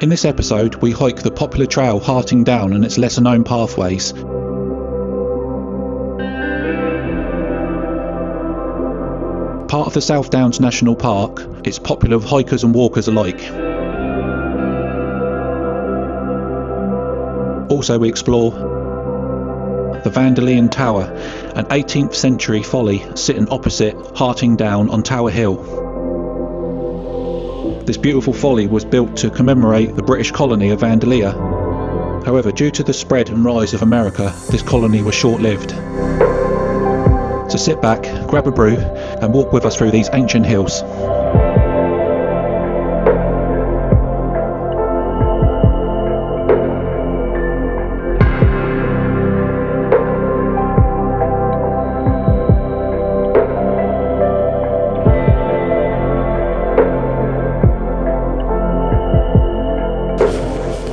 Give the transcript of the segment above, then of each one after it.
In this episode, we hike the popular trail Harting Down and its lesser known pathways. Part of the South Downs National Park, it's popular with hikers and walkers alike. Also we explore the Vandalian Tower, an 18th century folly sitting opposite Harting Down on Tower Hill. This beautiful folly was built to commemorate the British colony of Vandalia. However, due to the spread and rise of America, this colony was short-lived. So sit back, grab a brew and walk with us through these ancient hills.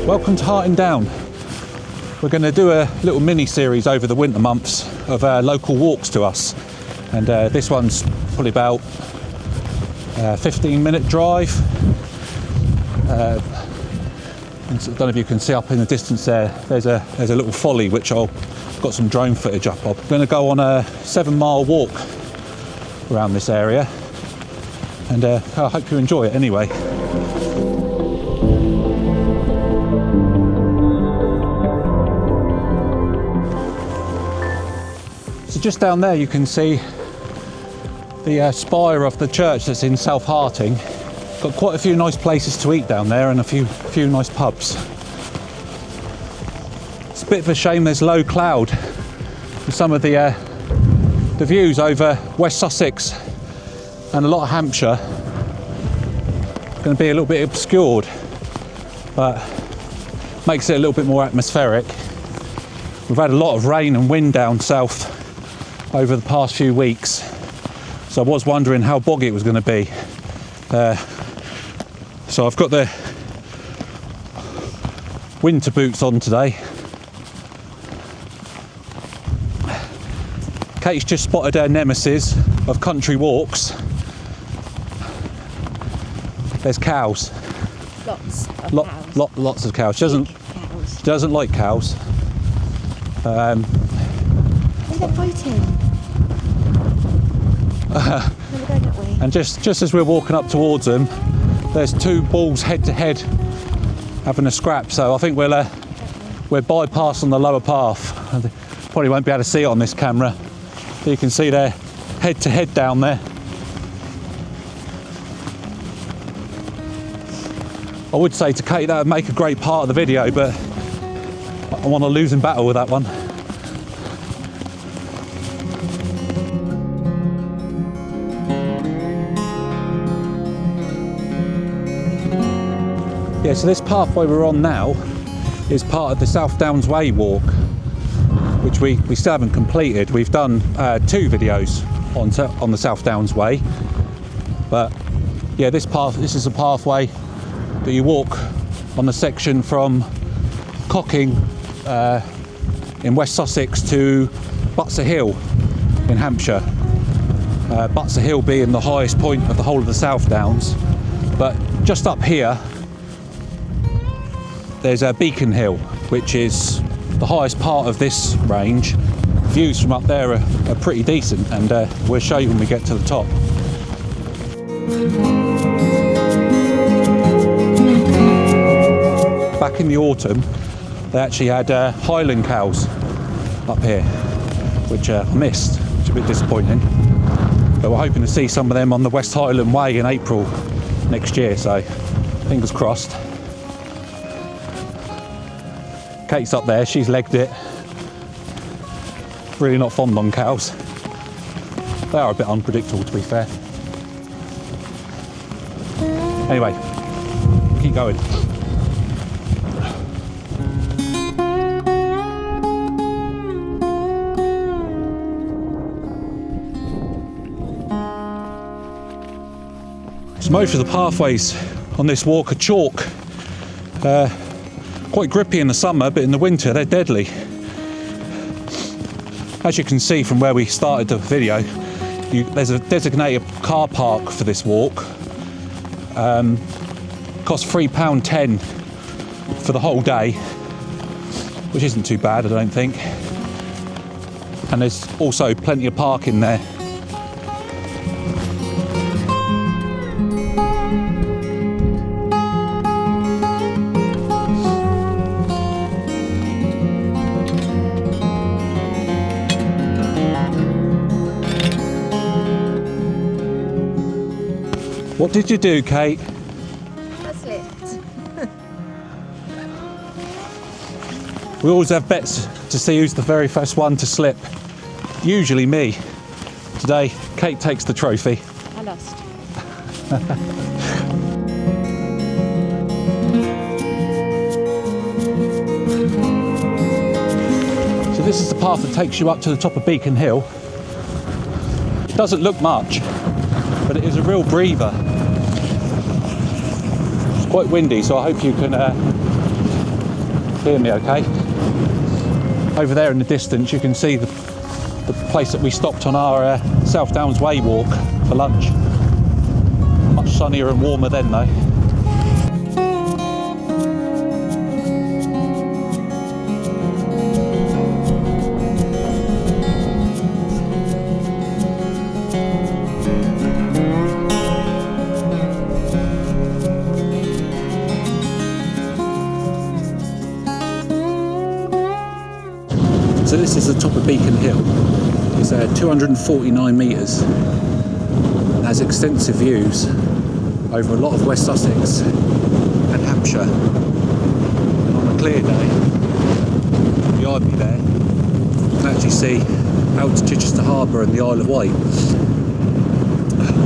Welcome to Harting Down. We're going to do a little mini series over the winter months of local walks to us, and this one's probably about a 15-minute drive. I don't know if you can see up in the distance there, there's a little folly which I've got some drone footage up of. I'm going to go on a 7-mile walk around this area, and I hope you enjoy it anyway. So just down there you can see the spire of the church that's in South Harting. Got quite a few nice places to eat down there and a few nice pubs. It's a bit of a shame there's low cloud with some of the views over West Sussex and a lot of Hampshire. Going to be a little bit obscured, but makes it a little bit more atmospheric. We've had a lot of rain and wind down south over the past few weeks, so I was wondering how boggy it was going to be. So I've got the winter boots on today. Kate's just spotted her nemesis of country walks. There's cows. Lots of cows. Lots of cows. She doesn't like cows. They're fighting. They're going that way. And just as we're walking up towards them, there's two bulls head to head having a scrap. So I think we're bypassing the lower path. Probably won't be able to see it on this camera. You can see they're head to head down there. I would say to Kate that would make a great part of the video, but I want a losing battle with that one. Yeah, so this pathway we're on now is part of the South Downs Way walk, which we still haven't completed. We've done 2 videos on the South Downs Way, but yeah, this is a pathway that you walk on the section from Cocking in West Sussex to Butser Hill in Hampshire. Butser Hill being the highest point of the whole of the South Downs, but just up here there's a Beacon Hill, which is the highest part of this range. Views from up there are pretty decent, and we'll show you when we get to the top. Back in the autumn, they actually had Highland cows up here, which I missed, which is a bit disappointing. But we're hoping to see some of them on the West Highland Way in April next year, so fingers crossed. Kate's up there, she's legged it. Really not fond on cows. They are a bit unpredictable, to be fair. Anyway, keep going. So most of the pathways on this walk are chalk. Quite grippy in the summer, but in the winter they're deadly. As you can see from where we started the video, there's a designated car park for this walk. Costs £3.10 for the whole day, which isn't too bad, I don't think. And there's also plenty of parking there. What did you do, Kate? I slipped. We always have bets to see who's the very first one to slip. Usually me. Today, Kate takes the trophy. I lost. So this is the path that takes you up to the top of Beacon Hill. It doesn't look much, but it is a real breather. It's quite windy, so I hope you can hear me okay. Over there in the distance you can see the place that we stopped on our South Downs Way walk for lunch. Much sunnier and warmer then though. So this is the top of Beacon Hill. It's 249 metres. It has extensive views over a lot of West Sussex and Hampshire. And on a clear day, behind me there, you can actually see out to Chichester Harbour and the Isle of Wight.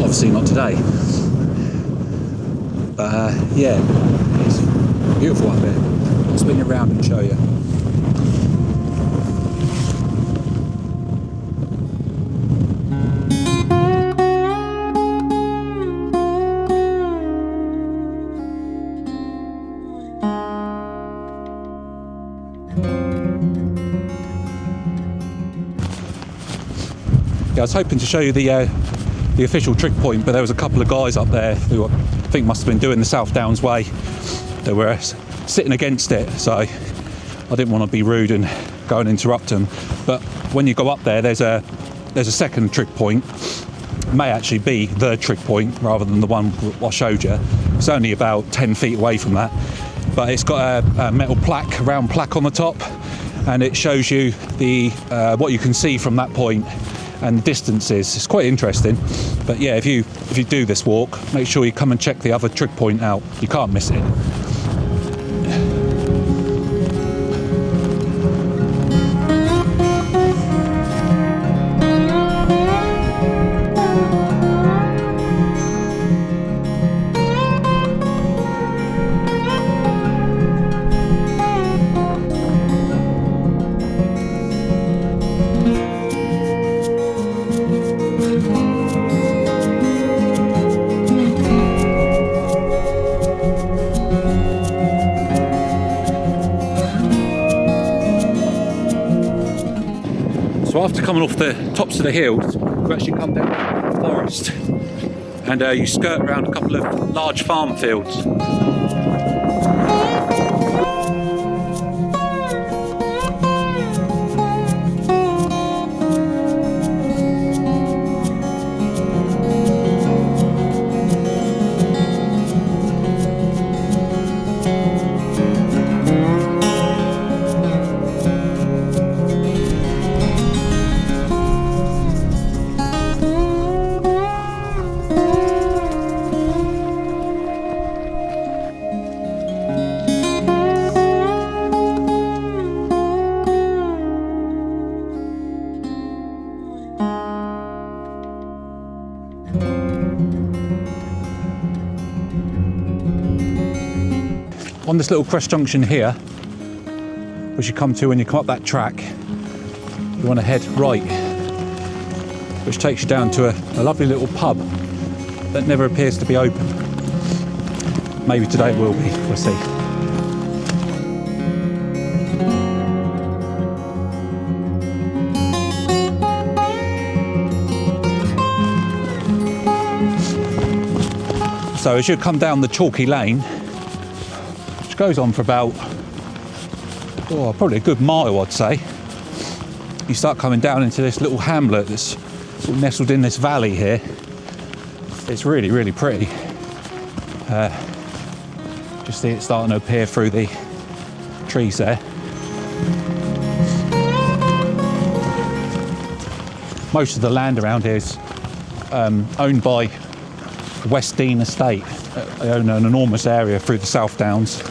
Obviously not today. But yeah, it's beautiful up there. I'll spin you around and show you. Yeah, I was hoping to show you the official trick point, but there was a couple of guys up there who I think must have been doing the South Downs Way. They were sitting against it, so I didn't want to be rude and go and interrupt them. But when you go up there, there's a second trick point. It may actually be the trick point rather than the one I showed you. It's only about 10 feet away from that, but it's got a metal plaque, a round plaque on the top, and it shows you the what you can see from that point and the distances. It's quite interesting. But yeah, if you do this walk, make sure you come and check the other trick point out. You can't miss it. So after coming off the tops of the hills, you actually come down the forest and you skirt around a couple of large farm fields. On this little cross junction here, which you come to when you come up that track, you want to head right, which takes you down to a lovely little pub that never appears to be open. Maybe today it will be, we'll see. So as you come down the chalky lane, which goes on for about, probably a good mile, I'd say. You start coming down into this little hamlet that's sort of nestled in this valley here. It's really, really pretty. Just see it starting to appear through the trees there. Most of the land around here is owned by West Dean Estate. They own an enormous area through the South Downs.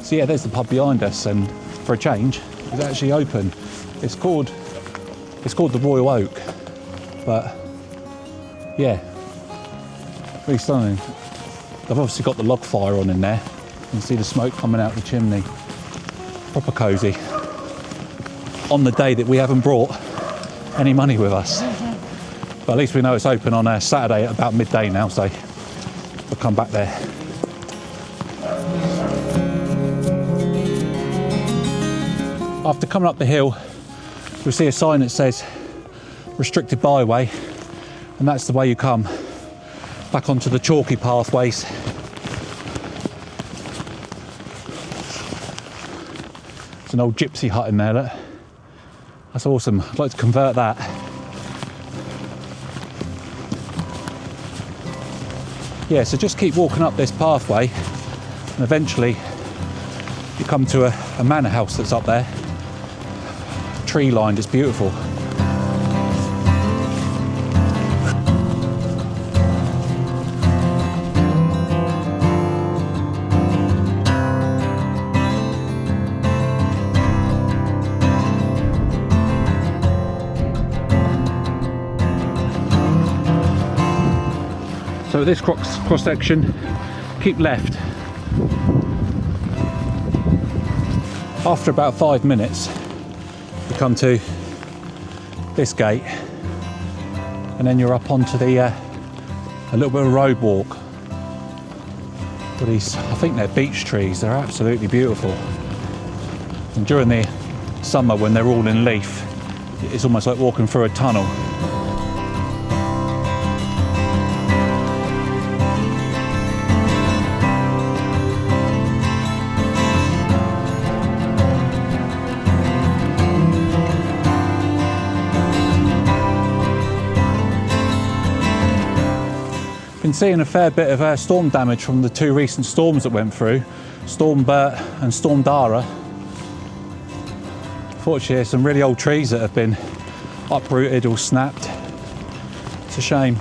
So yeah, there's the pub behind us, and for a change, it's actually open. It's called the Royal Oak, but yeah, really stunning. They've obviously got the log fire on in there. You can see the smoke coming out the chimney. Proper cosy. On the day that we haven't brought any money with us. But at least we know it's open on a Saturday at about midday now, so we'll come back there. After coming up the hill, you'll see a sign that says restricted byway, and that's the way you come back onto the chalky pathways. There's an old gypsy hut in there, look. That's awesome. I'd like to convert that. Yeah, so just keep walking up this pathway, and eventually you come to a manor house that's up there. Tree lined, it's beautiful. So this cross section, keep left. After about 5 minutes, you come to this gate, and then you're up onto the a little bit of a road walk with these, I think they're beech trees. They're absolutely beautiful, and during the summer when they're all in leaf, it's almost like walking through a tunnel. Been seeing a fair bit of storm damage from the 2 recent storms that went through, Storm Bert and Storm Dara. Fortunately, there's some really old trees that have been uprooted or snapped. It's a shame.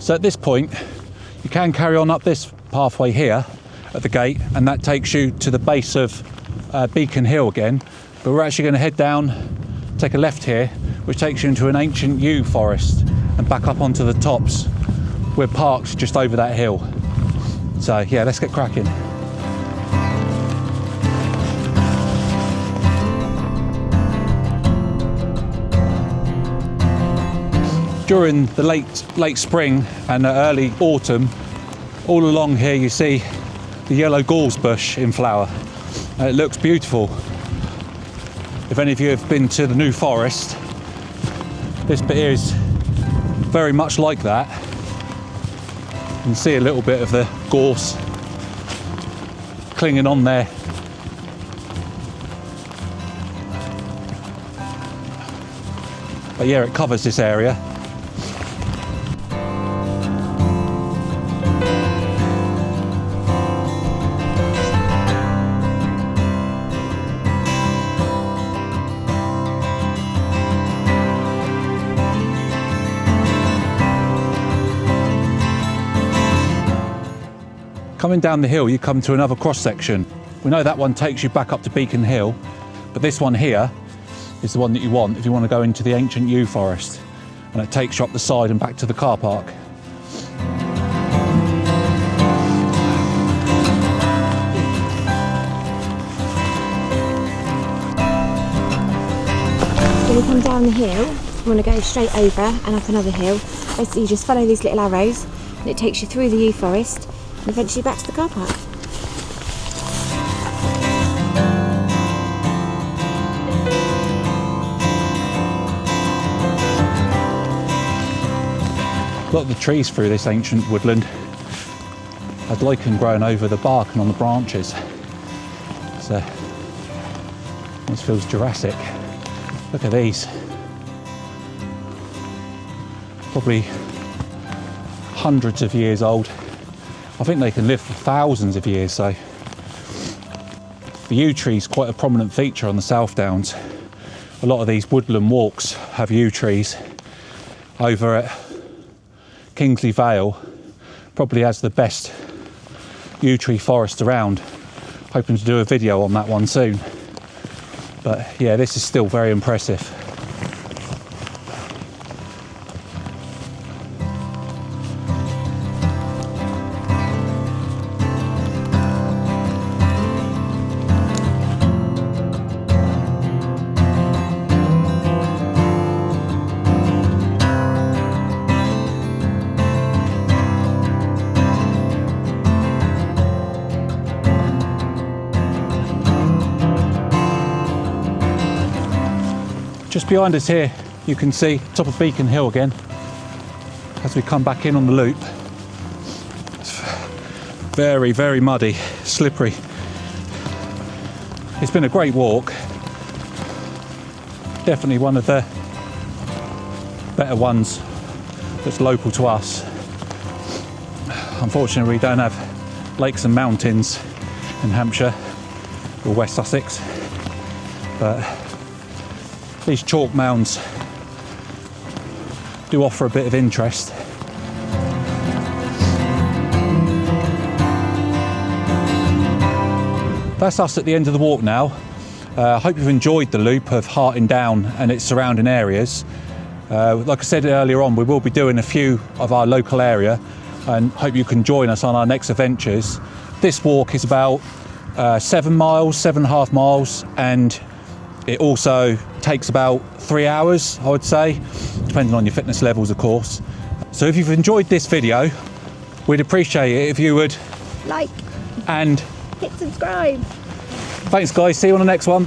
So at this point, you can carry on up this pathway here at the gate, and that takes you to the base of Beacon Hill again. But we're actually going to head down, take a left here, which takes you into an ancient yew forest and back up onto the tops. We're parked just over that hill. So yeah, let's get cracking. During the late spring and early autumn, all along here you see the yellow gorse bush in flower. And it looks beautiful. If any of you have been to the New Forest, this bit here is very much like that. You can see a little bit of the gorse clinging on there. But yeah, it covers this area. Coming down the hill, you come to another cross section. We know that one takes you back up to Beacon Hill, but this one here is the one that you want if you want to go into the ancient yew forest, and it takes you up the side and back to the car park. When you come down the hill, you want to go straight over and up another hill. Basically, you just follow these little arrows and it takes you through the yew forest and eventually back to the car park. A lot of the trees through this ancient woodland had lichen growing over the bark and on the branches. So this feels Jurassic. Look at these. Probably hundreds of years old. I think they can live for thousands of years, so. The yew tree is quite a prominent feature on the South Downs. A lot of these woodland walks have yew trees. Over at Kingsley Vale probably has the best yew tree forest around. Hoping to do a video on that one soon. But yeah, this is still very impressive. Just behind us here, you can see top of Beacon Hill again as we come back in on the loop. It's very, very muddy, slippery. It's been a great walk. Definitely one of the better ones that's local to us. Unfortunately, we don't have lakes and mountains in Hampshire or West Sussex, but these chalk mounds do offer a bit of interest. That's us at the end of the walk now. I hope you've enjoyed the loop of Harting Down and its surrounding areas. Like I said earlier on, we will be doing a few of our local area and hope you can join us on our next adventures. This walk is about 7 miles, 7.5 miles, and it also takes about 3 hours, I would say, depending on your fitness levels, of course. So if you've enjoyed this video, we'd appreciate it if you would Like and hit subscribe. thanks guys, see you on the next one.